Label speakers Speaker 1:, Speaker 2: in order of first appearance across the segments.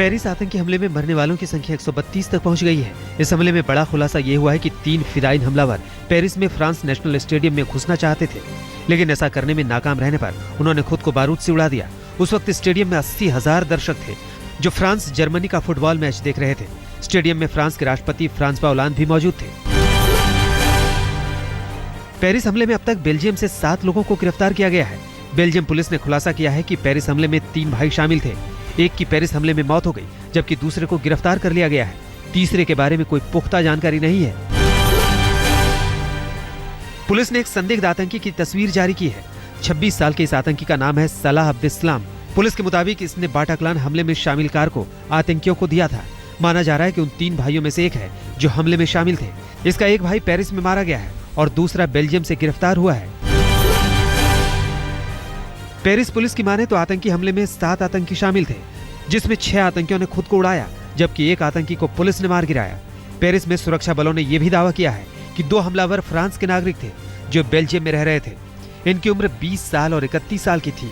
Speaker 1: Paris आतंकी हमले में मरने वालों की संख्या 132 तक पहुंच गई है। इस हमले में बड़ा खुलासा ये हुआ है कि 3 फिदायीन हमलावर पेरिस में फ्रांस नेशनल स्टेडियम में घुसना चाहते थे, लेकिन ऐसा करने में नाकाम रहने पर उन्होंने खुद को बारूद से उड़ा दिया। उस वक्त स्टेडियम में 80,000 दर्शक थे जो फ्रांस जर्मनी का फुटबॉल मैच देख रहे थे। स्टेडियम में फ्रांस के राष्ट्रपति फ्रांसवा होलांद भी मौजूद थे। पेरिस हमले में अब तक बेल्जियम से 7 लोगों को गिरफ्तार किया गया है। बेल्जियम पुलिस ने खुलासा किया है कि पेरिस हमले में 3 भाई शामिल थे। एक की पेरिस हमले में मौत हो गई, जबकि दूसरे को गिरफ्तार कर लिया गया है। तीसरे के बारे में कोई पुख्ता जानकारी नहीं है। पुलिस ने एक संदिग्ध आतंकी की तस्वीर जारी की है। 26 साल के इस आतंकी का नाम है सलाह अब्देस्लाम। पुलिस के मुताबिक इसने बाटाक्लान हमले में शामिल कार को आतंकियों को दिया था। माना जा रहा है कि उन 3 भाइयों में से एक है जो हमले में शामिल थे। इसका एक भाई पेरिस में मारा गया है और दूसरा बेल्जियम से गिरफ्तार हुआ है। पेरिस पुलिस की माने तो आतंकी हमले में 7 आतंकी शामिल थे, जिसमें 6 आतंकियों ने खुद को उड़ाया, जबकि एक आतंकी को पुलिस ने मार गिराया। पेरिस में सुरक्षा बलों ने यह भी दावा किया है कि 2 हमलावर फ्रांस के नागरिक थे जो बेल्जियम में रह रहे थे। इनकी उम्र 20 साल और 31 साल की थी।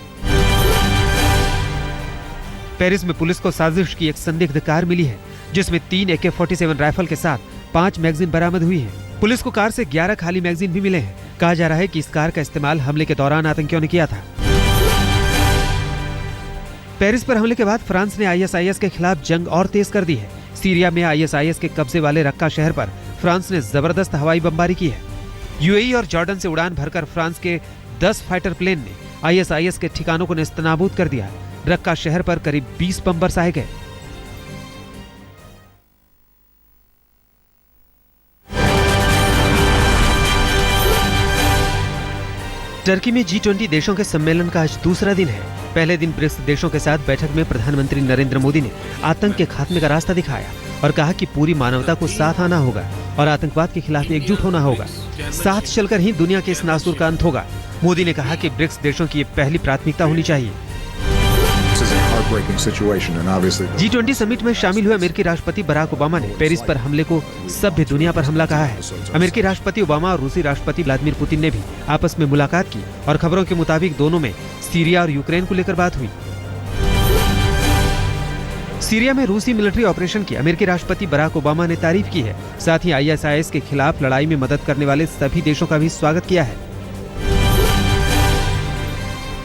Speaker 1: पेरिस में पुलिस को साजिश की एक संदिग्ध कार मिली है, जिसमें 3 AK-47 राइफल के साथ 5 मैगजीन बरामद हुई है। पुलिस को कार से 11 खाली मैगजीन भी मिले हैं। कहा जा रहा है कि इस कार का इस्तेमाल हमले के दौरान आतंकियों ने किया था। पेरिस पर हमले के बाद फ्रांस ने ISIS के खिलाफ जंग और तेज कर दी है। सीरिया में ISIS के कब्जे वाले रक्का शहर पर फ्रांस ने जबरदस्त हवाई बमबारी की है। UAE और जॉर्डन से उड़ान भरकर फ्रांस के 10 फाइटर प्लेन ने ISIS के ठिकानों को नेस्तनाबूद कर दिया। रक्का शहर पर करीब 20 बम बरसाए गए। टर्की में G20 देशों के सम्मेलन का आज दूसरा दिन है। पहले दिन ब्रिक्स देशों के साथ बैठक में प्रधानमंत्री नरेंद्र मोदी ने आतंक के खात्मे का रास्ता दिखाया और कहा कि पूरी मानवता को साथ आना होगा और आतंकवाद के खिलाफ एकजुट होना होगा। साथ चलकर ही दुनिया के इस नासूर का अंत होगा। मोदी ने कहा कि ब्रिक्स देशों की ये पहली प्राथमिकता होनी चाहिए। G20 समिट में शामिल हुए अमेरिकी राष्ट्रपति बराक ओबामा ने पेरिस पर हमले को सभ्य दुनिया पर हमला कहा है। अमेरिकी राष्ट्रपति ओबामा और रूसी राष्ट्रपति व्लादिमीर पुतिन ने भी आपस में मुलाकात की और खबरों के मुताबिक दोनों में सीरिया और यूक्रेन को लेकर बात हुई। सीरिया में रूसी मिलिट्री ऑपरेशन की अमेरिकी राष्ट्रपति बराक ओबामा ने तारीफ की है। साथ ही ISIS के खिलाफ लड़ाई में मदद करने वाले सभी देशों का भी स्वागत किया है।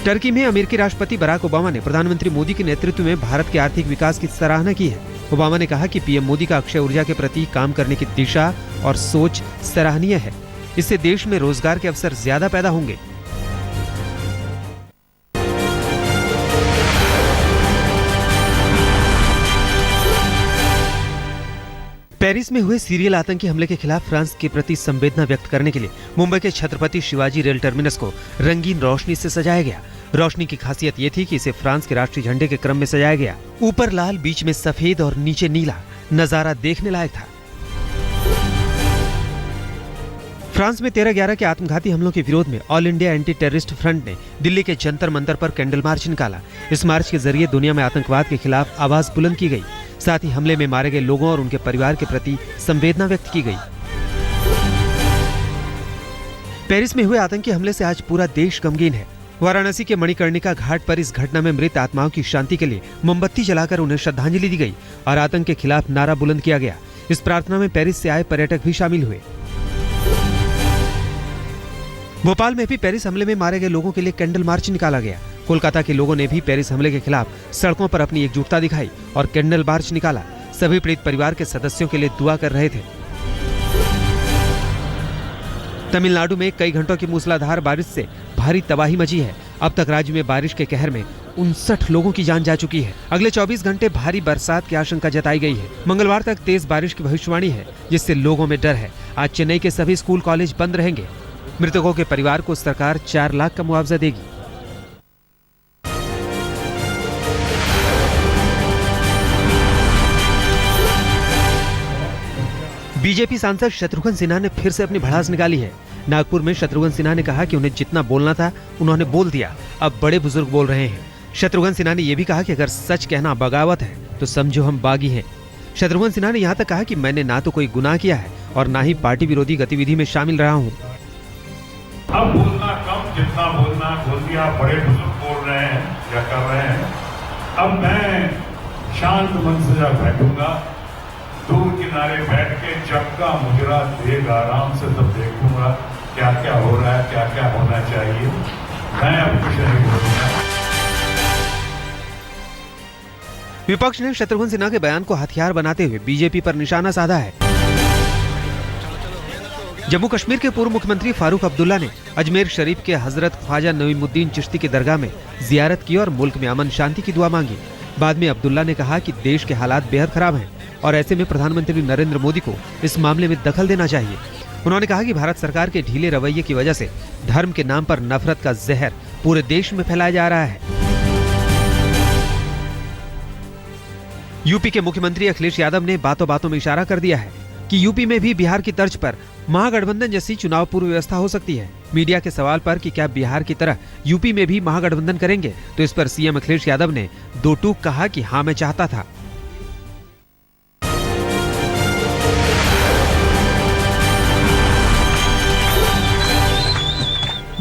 Speaker 1: टर्की में अमेरिकी राष्ट्रपति बराक ओबामा ने प्रधानमंत्री मोदी के नेतृत्व में भारत के आर्थिक विकास की सराहना की है। ओबामा ने कहा कि PM मोदी का अक्षय ऊर्जा के प्रति काम करने की दिशा और सोच सराहनीय है। इससे देश में रोजगार के अवसर ज्यादा पैदा होंगे। पेरिस में हुए सीरियल आतंकी हमले के खिलाफ फ्रांस के प्रति संवेदना व्यक्त करने के लिए मुंबई के छत्रपति शिवाजी रेल टर्मिनस को रंगीन रोशनी से सजाया गया। रोशनी की खासियत ये थी कि इसे फ्रांस के राष्ट्रीय झंडे के क्रम में सजाया गया। ऊपर लाल, बीच में सफेद और नीचे नीला, नजारा देखने लायक था। फ्रांस में 13/11 के आत्मघाती हमलों के विरोध में all India anti terrorist front ने दिल्ली के जंतर मंतर पर कैंडल मार्च निकाला। इस मार्च के जरिए दुनिया में आतंकवाद के खिलाफ आवाज बुलंद की गई। साथ ही हमले में मारे गए लोगों और उनके परिवार के प्रति संवेदना व्यक्त की गई। पेरिस में हुए आतंकी हमले से आज पूरा देश गमगीन है। वाराणसी के मणिकर्णिका घाट पर इस घटना में मृत आत्माओं की शांति के लिए मोमबत्ती जलाकर उन्हें श्रद्धांजलि दी गई और आतंक के खिलाफ नारा बुलंद किया गया। इस प्रार्थना में पेरिस से आए पर्यटक भी शामिल हुए। भोपाल में भी पेरिस हमले में मारे गए लोगों के लिए कैंडल मार्च निकाला गया। कोलकाता के लोगों ने भी पेरिस हमले के खिलाफ सड़कों पर अपनी एकजुटता दिखाई और कैंडल मार्च निकाला। सभी पीड़ित परिवार के सदस्यों के लिए दुआ कर रहे थे। तमिलनाडु में कई घंटों की मूसलाधार बारिश से भारी तबाही मची है। अब तक राज्य में बारिश के कहर में 59 लोगों की जान जा चुकी है। अगले 24 घंटे भारी बरसात की आशंका जताई गई है। मंगलवार तक तेज बारिश की भविष्यवाणी है, जिससे लोगों में डर है। आज चेन्नई के सभी स्कूल कॉलेज बंद रहेंगे। मृतकों के परिवार को सरकार 4 लाख का मुआवजा देगी। बीजेपी सांसद शत्रुघ्न सिन्हा ने फिर से अपनी भड़ास निकाली है। नागपुर में शत्रुघ्न सिन्हा ने कहा कि उन्हें जितना बोलना था उन्होंने बोल दिया, अब बड़े बुजुर्ग बोल रहे हैं। शत्रुघ्न सिन्हा ने यह भी कहा कि अगर सच कहना बगावत है तो समझो हम बागी हैं। शत्रुघ्न सिन्हा ने यहाँ तक कहा कि मैंने ना तो कोई गुनाह किया है और ना ही पार्टी विरोधी गतिविधि में शामिल रहा हूँ।
Speaker 2: अब बोलना कम, जितना बोलना बोल दिया। बड़े बुजुर्ग बोल रहे हैं, क्या कर रहे हैं। अब मैं शांत मन से जब बैठूंगा, दूर किनारे बैठ के चक्का मुजरा देख आराम से तब देखूंगा क्या क्या हो रहा है, क्या क्या होना चाहिए। मैं अब कुछ नहीं बोलूंगा।
Speaker 1: विपक्ष ने शत्रुघ्न सिन्हा के बयान को हथियार बनाते हुए बीजेपी पर निशाना साधा है। जम्मू कश्मीर के पूर्व मुख्यमंत्री फारूक अब्दुल्ला ने अजमेर शरीफ के हजरत ख्वाजा नईमुद्दीन चिश्ती की दरगाह में जियारत की और मुल्क में अमन शांति की दुआ मांगी। बाद में अब्दुल्ला ने कहा कि देश के हालात बेहद खराब हैं और ऐसे में प्रधानमंत्री नरेंद्र मोदी को इस मामले में दखल देना चाहिए। उन्होंने कहा कि भारत सरकार के ढीले रवैये की वजह से धर्म के नाम पर नफरत का जहर पूरे देश में फैलाया जा रहा है। यूपी के मुख्यमंत्री अखिलेश यादव ने बातों बातों में इशारा कर दिया है कि यूपी में भी बिहार की तर्ज पर महागठबंधन जैसी चुनाव पूर्व व्यवस्था हो सकती है। मीडिया के सवाल पर कि क्या बिहार की तरह यूपी में भी महागठबंधन करेंगे, तो इस पर सीएम अखिलेश यादव ने दो टूक कहा कि हाँ, मैं चाहता था।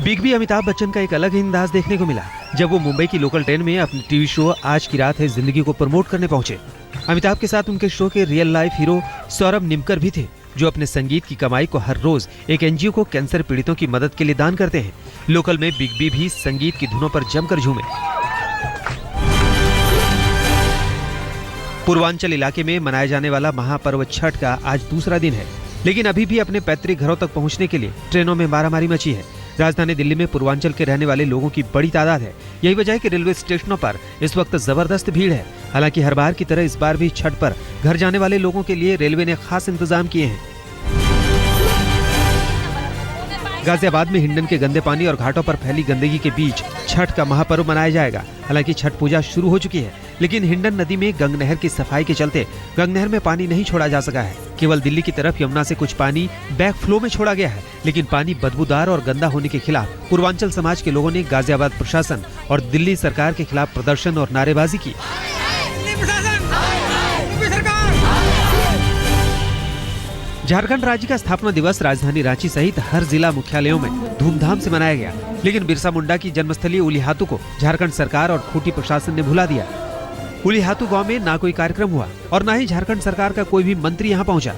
Speaker 1: बिग बी अमिताभ बच्चन का एक अलग ही अंदाज देखने को मिला जब वो मुंबई की लोकल ट्रेन में अपने टीवी शो आज की रात है जिंदगी को प्रमोट करने पहुंचे। अमिताभ के साथ उनके शो के real life hero Saurabh Nimkar भी थे, जो अपने संगीत की कमाई को हर रोज एक एनजीओ को कैंसर पीड़ितों की मदद के लिए दान करते हैं। लोकल में बिग बी भी संगीत की धुनों पर जमकर झूमे। पूर्वांचल इलाके में मनाया जाने वाला महापर्व छठ का आज दूसरा दिन है, लेकिन अभी भी अपने पैतृक घरों तक पहुंचने के लिए ट्रेनों में मारामारी मची है। राजधानी दिल्ली में पूर्वांचल के रहने वाले लोगों की बड़ी तादाद है। यही वजह है कि रेलवे स्टेशनों पर इस वक्त जबरदस्त भीड़ है। हालांकि हर बार की तरह इस बार भी छठ पर घर जाने वाले लोगों के लिए रेलवे ने खास इंतजाम किए हैं। गाजियाबाद में हिंडन के गंदे पानी और घाटों पर फैली गंदगी के बीच छठ का महापर्व मनाया जाएगा। हालांकि छठ पूजा शुरू हो चुकी है, लेकिन हिंडन नदी में गंग नहर की सफाई के चलते गंग नहर में पानी नहीं छोड़ा जा सका है। केवल दिल्ली की तरफ यमुना से कुछ पानी बैक फ्लो में छोड़ा गया है, लेकिन पानी बदबूदार और गंदा होने के खिलाफ पूर्वांचल समाज के लोगों ने गाजियाबाद प्रशासन और दिल्ली सरकार के खिलाफ प्रदर्शन और नारेबाजी की। झारखंड राज्य का स्थापना दिवस राजधानी रांची सहित हर जिला मुख्यालयों में धूमधाम से मनाया गया, लेकिन बिरसा मुंडा की जन्मस्थली उलीहातू को झारखंड सरकार और खूंटी प्रशासन ने भुला दिया। उलीहातू गांव में ना कोई कार्यक्रम हुआ और ना ही झारखंड सरकार का कोई भी मंत्री यहां पहुंचा।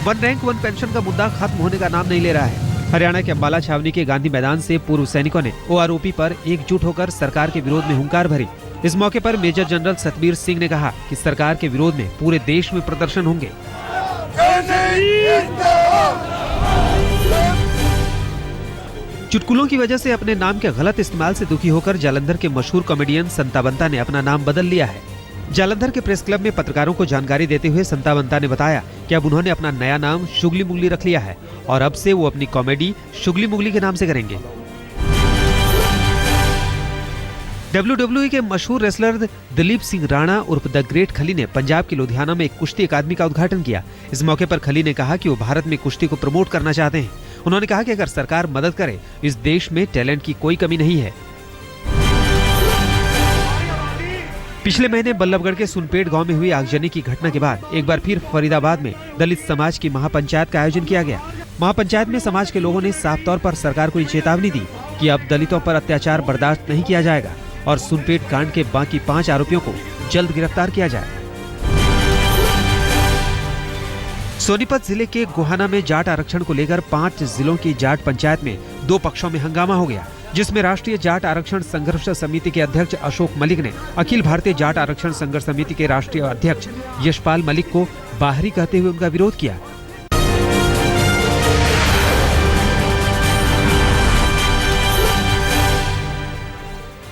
Speaker 1: वन रैंक वन पेंशन का मुद्दा खत्म होने का नाम नहीं ले रहा है। हरियाणा के अम्बाला छावनी के गांधी मैदान से पूर्व सैनिकों ने ओआरओपी पर एकजुट होकर सरकार के विरोध में हुंकार भरी। इस मौके पर मेजर जनरल सतबीर सिंह ने कहा कि सरकार के विरोध में पूरे देश में प्रदर्शन होंगे। चुटकुलों की वजह से अपने नाम के गलत इस्तेमाल से दुखी होकर जालंधर के मशहूर कॉमेडियन संता बंता ने अपना नाम बदल लिया है। जालंधर के प्रेस क्लब में पत्रकारों को जानकारी देते हुए संता बंता ने बताया कि अब उन्होंने अपना नया नाम शुगली मुगली रख लिया है और अब से वो अपनी कॉमेडी शुगली मुगली के नाम से करेंगे। WWE के मशहूर रेसलर दिलीप सिंह राणा उर्फ द ग्रेट खली ने पंजाब के लुधियाना में एक कुश्ती अकादमी का उद्घाटन किया। इस मौके पर खली ने कहा कि वो भारत में कुश्ती को प्रमोट करना चाहते हैं। उन्होंने कहा कि अगर सरकार मदद करे, इस देश में टैलेंट की कोई कमी नहीं है। पिछले महीने बल्लभगढ़ के सुनपेट गांव में हुई आगजनी की घटना के बाद एक बार फिर फरीदाबाद में दलित समाज की महापंचायत का आयोजन किया गया। महापंचायत में समाज के लोगों ने साफ तौर पर सरकार को चेतावनी दी कि अब दलितों पर अत्याचार बर्दाश्त नहीं किया जाएगा और सुनपेट कांड के बाकी 5 आरोपियों को जल्द गिरफ्तार किया जाए। सोनीपत जिले के गोहाना में जाट आरक्षण को लेकर 5 जिलों की जाट पंचायत में 2 पक्षों में हंगामा हो गया, जिसमें राष्ट्रीय जाट आरक्षण संघर्ष समिति के अध्यक्ष अशोक मलिक ने अखिल भारतीय जाट आरक्षण संघर्ष समिति के राष्ट्रीय अध्यक्ष यशपाल मलिक को बाहरी कहते हुए उनका विरोध किया।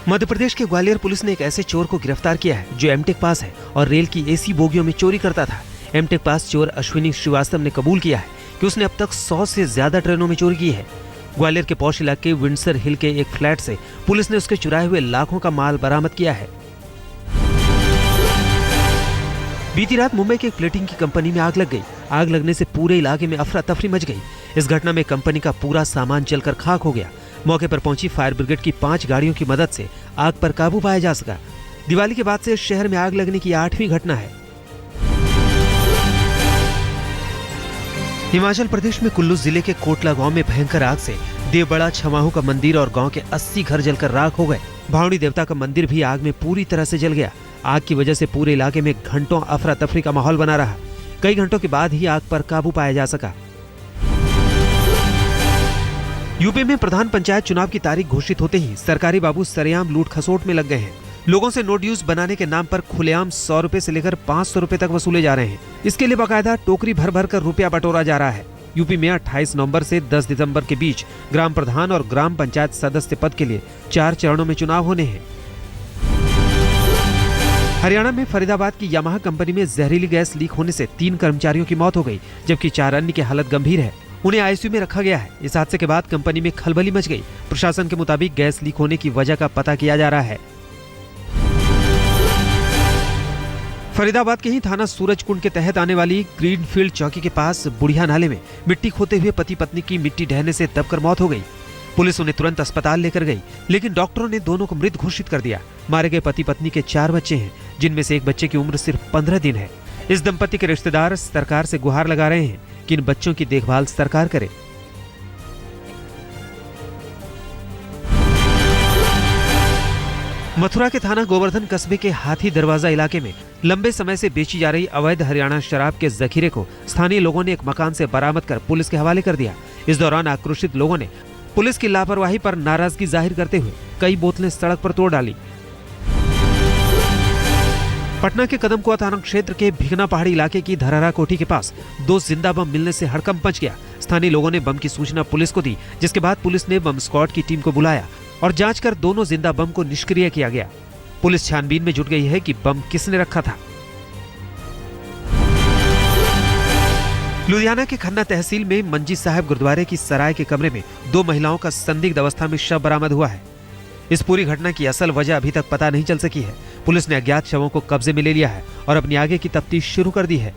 Speaker 1: मध्य प्रदेश के ग्वालियर पुलिस ने एक ऐसे चोर को गिरफ्तार किया है जो एमटेक पास है और रेल की एसी बोगियों में चोरी करता था। एमटेक पास चोर अश्विनी श्रीवास्तव ने कबूल किया है कि उसने अब तक 100 से ज्यादा ट्रेनों में चोरी की है। ग्वालियर के पौष इलाके विंडसर हिल के एक फ्लैट से पुलिस ने उसके चुराए हुए लाखों का माल बरामद किया है। बीती रात मुंबई के एक प्लेटिंग की कंपनी में आग लग गई। आग लगने से पूरे इलाके में अफरा तफरी मच गई। इस घटना में कंपनी का पूरा सामान जलकर खाक हो गया। मौके पर पहुंची फायर ब्रिगेड की 5 गाड़ियों की मदद से आग पर काबू पाया जा सका। दिवाली के बाद से शहर में आग लगने की 8वीं घटना है। हिमाचल प्रदेश में कुल्लू जिले के कोटला गांव में भयंकर आग से देवबड़ा छमाहू का मंदिर और गांव के 80 घर जलकर राख हो गए। भावनी देवता का मंदिर भी आग में पूरी तरह से जल गया। आग की वजह से पूरे इलाके में घंटों अफरा तफरी का माहौल बना रहा। कई घंटों के बाद ही आग पर काबू पाया जा सका। यूपी में प्रधान पंचायत चुनाव की तारीख घोषित होते ही सरकारी बाबू सरेआम लूट खसोट में लग गए हैं। लोगों से नोट यूज बनाने के नाम पर खुलेआम 100 रुपए से लेकर 500 रुपए तक वसूले जा रहे हैं। इसके लिए बाकायदा टोकरी भर भर कर रुपया बटोरा जा रहा है। यूपी में 28 नवंबर से 10 दिसंबर के बीच ग्राम प्रधान और ग्राम पंचायत सदस्य पद के लिए 4 चरणों में चुनाव होने हैं। हरियाणा में फरीदाबाद की यामाहा कंपनी में जहरीली गैस लीक होने से 3 कर्मचारियों की मौत हो गई, जबकि 4 अन्य की हालत गंभीर है। उन्हें आईसीयू में रखा गया है। इस हादसे के बाद कंपनी में खलबली मच गई। प्रशासन के मुताबिक गैस लीक होने की वजह का पता किया जा रहा है। फरीदाबाद के ही थाना सूरजकुंड के तहत आने वाली ग्रीनफील्ड चौकी के पास बुढ़िया नाले में मिट्टी खोते हुए पति पत्नी की मिट्टी ढहने से दबकर मौत हो गई। पुलिस उन्हें तुरंत अस्पताल लेकर गई, लेकिन डॉक्टरों ने दोनों को मृत घोषित कर दिया। मारे गए पति पत्नी के 4 बच्चे हैं, जिनमें से एक बच्चे की उम्र सिर्फ 15 दिन है। इस दंपति के रिश्तेदार सरकार से गुहार लगा रहे हैं कि इन बच्चों की देखभाल सरकार करे। मथुरा के थाना गोवर्धन कस्बे के हाथी दरवाजा इलाके में लंबे समय से बेची जा रही अवैध हरियाणा शराब के जखीरे को स्थानीय लोगों ने एक मकान से बरामद कर पुलिस के हवाले कर दिया। इस दौरान आक्रोशित लोगों ने पुलिस की लापरवाही पर नाराजगी जाहिर करते हुए कई बोतलें सड़क पर तोड़ डाली। पटना के कदमकुआ थाना क्षेत्र के भिगना पहाड़ी इलाके की धरहरा कोठी के पास 2 जिंदा बम मिलने से हड़कंप मच गया। स्थानीय लोगों ने बम की सूचना पुलिस को दी, जिसके बाद पुलिस ने बम स्क्वाड की टीम को बुलाया और जांच कर दोनों जिंदा बम को निष्क्रिय किया गया। पुलिस छानबीन में जुट गई है कि बम किसने रखा था। लुधियाना के खन्ना तहसील में मंजी साहब गुरुद्वारे की सराय के कमरे में 2 महिलाओं का संदिग्ध अवस्था में शव बरामद हुआ है। इस पूरी घटना की असल वजह अभी तक पता नहीं चल सकी है। पुलिस ने अज्ञात शवों को कब्जे में ले लिया है और अपनी आगे की तफ्तीश शुरू कर दी है।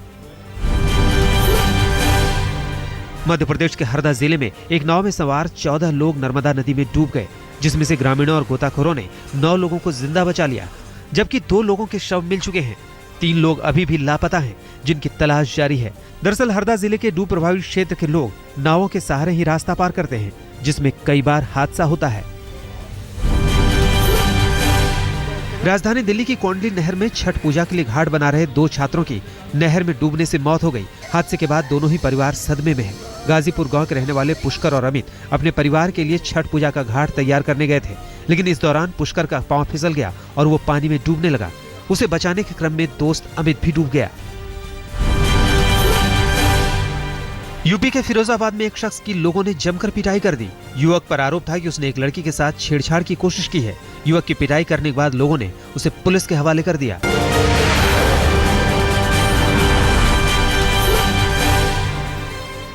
Speaker 1: मध्य प्रदेश के हरदा जिले में एक नाव में सवार 14 लोग नर्मदा नदी में डूब गए, जिसमें से ग्रामीणों और गोताखोरों ने 9 लोगों को जिंदा बचा लिया, जबकि 2 लोगों के शव मिल चुके हैं। 3 लोग अभी भी लापता हैं, जिनकी तलाश जारी है। दरअसल हरदा जिले के डूब प्रभावित क्षेत्र के लोग नावों के सहारे ही रास्ता पार करते हैं, जिसमें कई बार हादसा होता है। राजधानी दिल्ली की कोंडली नहर में छठ पूजा के लिए घाट बना रहे 2 छात्रों की नहर में डूबने से मौत हो गई। हादसे के बाद दोनों ही परिवार सदमे में है। गाजीपुर गांव के रहने वाले पुष्कर और अमित अपने परिवार के लिए छठ पूजा का घाट तैयार करने गए थे, लेकिन इस दौरान पुष्कर का पांव फिसल गया और वो पानी में डूबने लगा। उसे बचाने के क्रम में दोस्त अमित भी डूब गया। यूपी के फिरोजाबाद में एक शख्स की लोगों ने जमकर पिटाई कर दी। युवक पर आरोप था कि उसने एक लड़की के साथ छेड़छाड़ की कोशिश की है। युवक की पिटाई करने के बाद लोगों ने उसे पुलिस के हवाले कर दिया।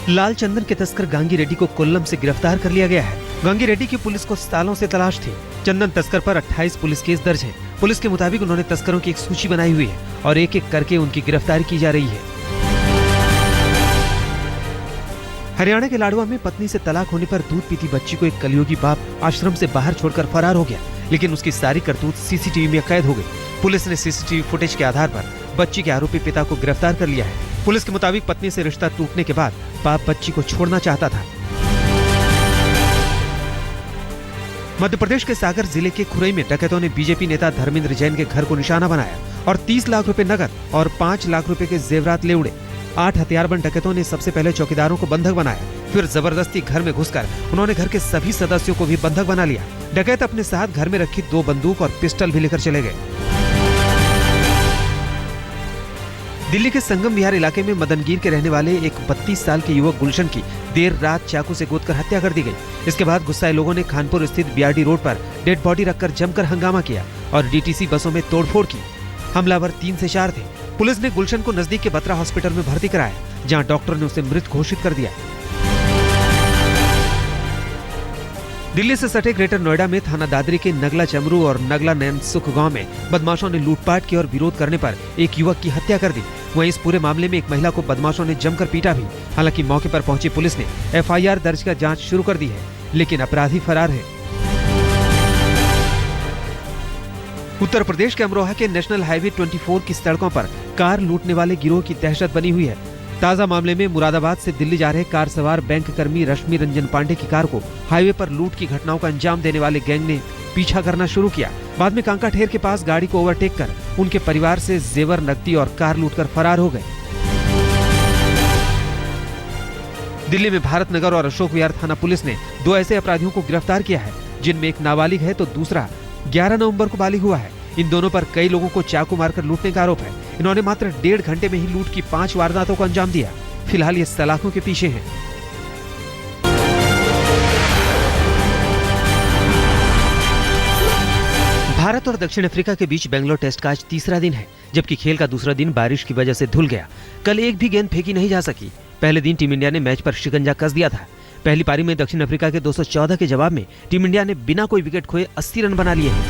Speaker 1: लाल चंदन के तस्कर गांगी रेड्डी को कोल्लम से गिरफ्तार कर लिया गया है। गांगी रेड्डी की पुलिस को सालों से तलाश थी। चंदन तस्कर पर 28 पुलिस केस दर्ज है। पुलिस के मुताबिक उन्होंने तस्करों की एक सूची बनाई हुई है और एक-एक करके उनकी गिरफ्तारी की जा रही है। हरियाणा के लाडवा में पत्नी से तलाक होने पर दूध पीती बच्ची को एक कलयुगी बाप आश्रम से बाहर छोड़कर फरार हो गया, लेकिन उसकी सारी करतूत सीसीटीवी में कैद हो गई। पुलिस ने सीसीटीवी फुटेज के आधार पर बच्ची के आरोपी पिता को गिरफ्तार कर लिया है। पुलिस के मुताबिक पत्नी से रिश्ता टूटने के बाद बाप बच्ची को छोड़ना चाहता था। मध्य प्रदेश के सागर जिले के खुरई में डकैतों ने बीजेपी नेता धर्मेंद्र जैन के घर को निशाना बनाया और 30 लाख रुपए नकद और 5 लाख रुपए के जेवरात ले उड़े। 8 हथियारबंद डकैतों ने सबसे पहले चौकीदारों को बंधक बनाया, फिर जबरदस्ती घर में घुसकर उन्होंने घर के सभी सदस्यों को भी बंधक बना लिया। डकैत अपने साथ घर में रखी 2 बंदूक और पिस्टल भी लेकर चले गए। दिल्ली के संगम विहार इलाके में मदनगीर के रहने वाले एक 32 साल के युवक गुलशन की देर रात चाकू से गोदकर हत्या कर दी गई। इसके बाद गुस्साए लोगों ने खानपुर स्थित बीआरडी रोड पर डेड बॉडी रखकर जमकर हंगामा किया और डीटीसी बसों में तोड़फोड़ की। हमलावर 3 से 4 थे। पुलिस ने गुलशन को नजदीक के बत्रा हॉस्पिटल में भर्ती कराया, जहां डॉक्टर ने उसे मृत घोषित कर दिया। दिल्ली से सटे ग्रेटर नोएडा में थाना दादरी के नगला चमरू और नगला नैनसुख गांव में बदमाशों ने लूटपाट की और विरोध करने पर एक युवक की हत्या कर दी। वहीं इस पूरे मामले में एक महिला को बदमाशों ने जमकर पीटा भी। हालांकि मौके पर पहुंची पुलिस ने एफआईआर दर्ज कर जांच शुरू कर दी है, लेकिन अपराधी फरार है। उत्तर प्रदेश के अमरोहा के नेशनल हाईवे 24 की सड़कों पर कार लूटने वाले गिरोह की दहशत बनी हुई है। ताजा मामले में मुरादाबाद से दिल्ली जा रहे कार सवार बैंक कर्मी रश्मि रंजन पांडे की कार को हाईवे पर लूट की घटनाओं का अंजाम देने वाले गैंग ने पीछा करना शुरू किया। बाद में कांका ठेर के पास गाड़ी को ओवरटेक कर उनके परिवार से जेवर, नकदी और कार लूटकर फरार हो गए। दिल्ली में भारत नगर और अशोक विहार थाना पुलिस ने 2 ऐसे अपराधियों को गिरफ्तार किया है, जिनमें एक नाबालिग है तो दूसरा 11 नवंबर को बालिग हुआ है। इन दोनों पर कई लोगों को चाकू मारकर लूटने का आरोप है। इन्होंने मात्र 1.5 घंटे में ही लूट की 5 वारदातों को अंजाम दिया। फिलहाल ये सलाखों के पीछे हैं। भारत और दक्षिण अफ्रीका के बीच बेंगलोर टेस्ट का आज तीसरा दिन है, जबकि खेल का दूसरा दिन बारिश की वजह से धुल गया। कल एक भी गेंद फेंकी नहीं जा सकी। पहले दिन टीम इंडिया ने मैच पर शिकंजा कस दिया था। पहली पारी में दक्षिण अफ्रीका के 214 के जवाब में टीम इंडिया ने बिना कोई विकेट खोए 80 रन बना लिए हैं।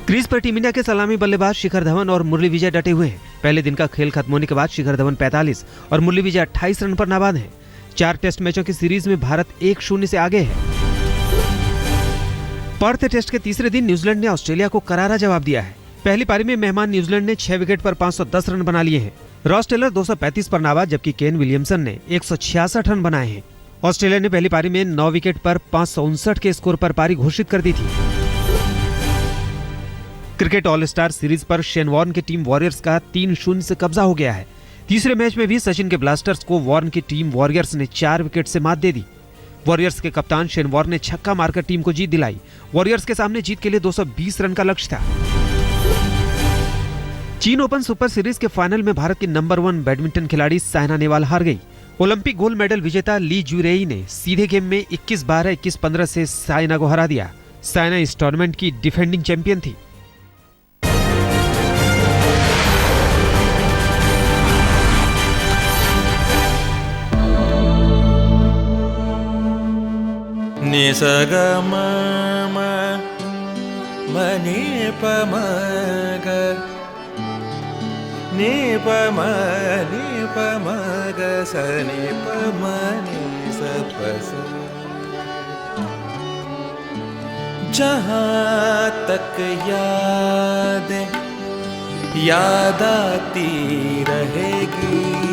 Speaker 1: क्रीज पर टीम इंडिया के सलामी बल्लेबाज शिखर धवन और मुरली विजय डटे हुए हैं। पहले दिन का खेल खत्म होने के बाद शिखर धवन 45 और मुरली विजय 28 रन पर नाबाद हैं। 4 टेस्ट मैचों की सीरीज में भारत 1-0 से आगे है। पर्थ टेस्ट के तीसरे दिन न्यूजीलैंड ने ऑस्ट्रेलिया को करारा जवाब दिया है। पहली पारी में मेहमान न्यूजीलैंड ने 6 विकेट पर 510 रन बना लिए हैं। रॉस टेलर 235 पर नाबाद, जबकि केन विलियमसन ने 166 रन बनाए हैं। ऑस्ट्रेलिया ने पहली पारी में 9 विकेट पर 559 के स्कोर पर पारी घोषित कर दी थी। क्रिकेट ऑल स्टार सीरीज पर शेन वॉर्न की टीम वॉरियर्स का 3-0 से कब्जा हो गया है। तीसरे मैच में भी सचिन के ब्लास्टर्स को वॉर्न की टीम वॉरियर्स ने 4 विकेट से मात दे दी। वॉरियर्स के कप्तान शेन वॉर्न ने छक्का मारकर टीम को जीत दिलाई। वॉरियर्स के सामने जीत के लिए 220 रन का लक्ष्य था। चीन ओपन सुपर सीरीज के फाइनल में भारत की नंबर 1 बैडमिंटन खिलाड़ी साइना नेहवाल हार गई। ओलंपिक गोल्ड मेडल विजेता ली जुरेई ने सीधे गेम में 21-12, 21-15 से साइना को हरा दिया। साइना इस टूर्नामेंट की डिफेंडिंग चैंपियन थी।
Speaker 3: जहाँ तक याद आती रहेगी।